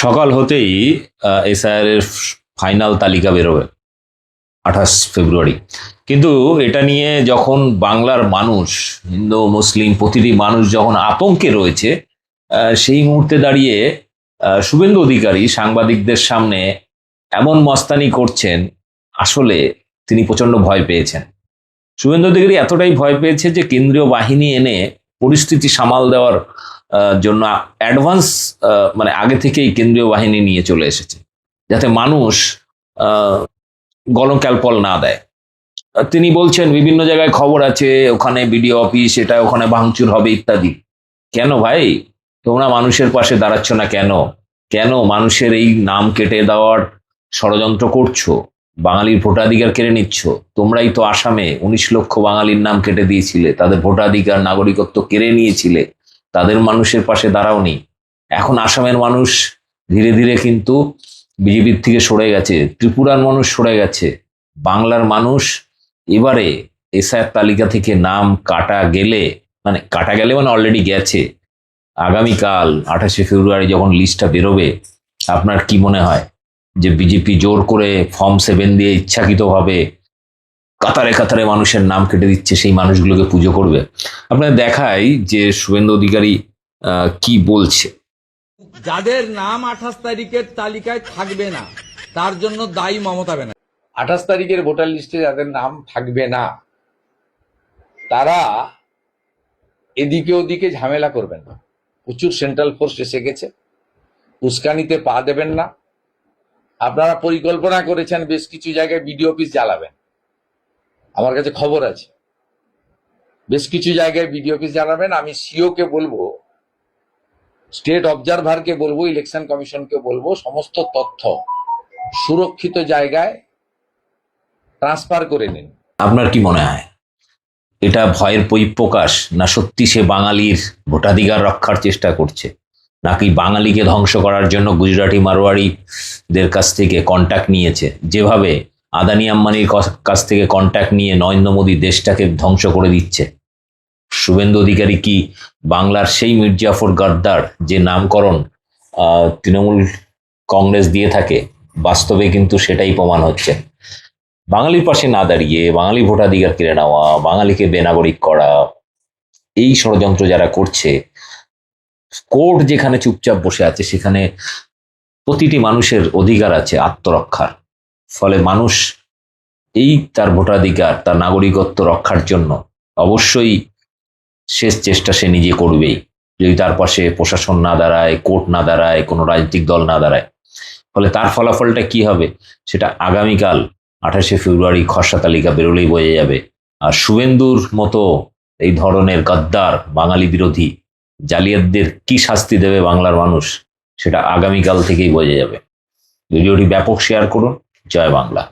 সকাল হতেই এসআইআর এর ফাইনাল তালিকা বেরোবে 28 ফেব্রুয়ারি। কিন্তু এটা নিয়ে যখন বাংলার মানুষ, হিন্দু মুসলিম প্রতিটি মানুষ যখন আতঙ্কে রয়েছে, সেই মুহূর্তে দাঁড়িয়ে শুভেন্দু অধিকারী সাংবাদিকদের সামনে এমন মস্তানি করছেন, আসলে তিনি প্রচন্ড ভয় পেয়েছেন। শুভেন্দু অধিকারী এতটাই ভয় পেয়েছে যে কেন্দ্রীয় বাহিনী এনে পরিস্থিতি সামাল দেওয়ার জন্য অ্যাডভান্স মানে আগে থেকেই কেন্দ্রীয় বাহিনী নিয়ে চলে এসেছে, যাতে মানুষ গণক্যালপল না দেয়। তিনি বলছেন বিভিন্ন জায়গায় খবর আছে, ওখানে বিডিও অফিস, এটা ওখানে ভাঙচুর হবে ইত্যাদি। কেন ভাই তোমরা মানুষের পাশে দাঁড়াচ্ছ না? কেন কেন মানুষের এই নাম কেটে দেওয়ার ষড়যন্ত্র করছো? বাঙালির ভোটাধিকার কেড়ে নিচ্ছ। তোমরাই তো আসামে 19 লক্ষ বাঙালির নাম কেটে দিয়েছিলে, তাদের ভোটাধিকার নাগরিকত্ব কেড়ে নিয়েছিলে, তাদের মানুষের পাশে দাঁড়াওনি। এখন আসামের মানুষ ধীরে ধীরে কিন্তু বিজেপির থেকে সরে গেছে, ত্রিপুরার মানুষ সরে গেছে। বাংলার মানুষ এবারে এসআইআর তালিকা থেকে নাম কাটা গেলে মানে অলরেডি গেছে, আগামীকাল 28 ফেব্রুয়ারি যখন লিস্টটা বেরোবে, আপনার কি মনে হয় যে বিজেপি জোর করে ফর্ম 7 দিয়ে ইচ্ছাকৃতভাবে কাতারে কাতারে মানুষের নাম কেটে দিচ্ছে, সেই মানুষগুলোকে পুজো করবে? আপনার দেখাই যে শুভেন্দু অধিকারী কি বলছে। যাদের নাম 28 তারিখের তালিকায় থাকবে না, তার জন্য দায়ী মমতা ব্যানার্জি। 28 তারিখের ভোটার লিস্টে যাদের নাম থাকবে না, তারা এদিকে ওদিকে ঝামেলা করবেন না। প্রচুর সেন্ট্রাল ফোর্স এসে গেছে, উস্কানিতে পা দেবেন না। আপনারা পরিকল্পনা করেছেন বেশ কিছু জায়গায় বিডিও অফিস জ্বালাবেন, আমার কাছে খবর আছে বেশ কিছু জায়গায় বিডিও অফিস জ্বালাবেন। আমি সিও কে বলবো, স্টেট অবজারভারকে বলবো, ইলেকশন কমিশনকে বলবো, সমস্ত তথ্য সুরক্ষিত জায়গায় ট্রান্সফার করে নিন। আপনার কি মনে হয় এটা ভয়ের বহিঃপ্রকাশ, না সত্যি সে বাঙালির ভোটাধিকার রক্ষার চেষ্টা করছে, নাকি বাঙালিকে ধ্বংস করার জন্য গুজরাটি মারোয়াড়িদের কাছ থেকে কন্ট্যাক্ট নিয়েছে, যেভাবে আদানি আম্বানির কাছ থেকে কন্ট্যাক্ট নিয়ে নরেন্দ্র মোদী দেশটাকে ধ্বংস করে দিচ্ছে? শুভেন্দু অধিকারী কি বাংলার সেই মির্জাফর গাদ্দার যে নামকরণ তৃণমূল কংগ্রেস দিয়ে থাকে? বাস্তবে কিন্তু সেটাই প্রমাণ হচ্ছে। বাঙালির পাশে না দাঁড়িয়ে বাঙালি ভোটাধিকার কেড়ে নেওয়া, বাঙালিকে বেনাগরিক করা, এই ষড়যন্ত্র যারা করছে, কোর্ট যেখানে চুপচাপ বসে আছে, সেখানে প্রতিটি মানুষের অধিকার আছে আত্মরক্ষার। ফলে মানুষ এই তার ভোটাধিকার, তার নাগরিকত্ব রক্ষার জন্য অবশ্যই শেষ চেষ্টা সে নিজে করবেই, যদি তার পাশে প্রশাসন না দাঁড়ায়, কোর্ট না দাঁড়ায়, কোনো রাজনৈতিক দল না দাঁড়ায়। ফলে তার ফলাফলটা কি হবে সেটা আগামীকাল 28 ফেব্রুয়ারি খসড়া তালিকা বেরোলেই বোঝা যাবে। আর শুভেন্দুর মতো এই ধরনের গদ্দার বাঙালি বিরোধী জালিয়াতদের কি শাস্তি দেবে বাংলার মানুষ, সেটা আগামীকাল থেকেই বোঝা যাবে। ভিডিওটি ব্যাপক শেয়ার করুন। জয় বাংলা।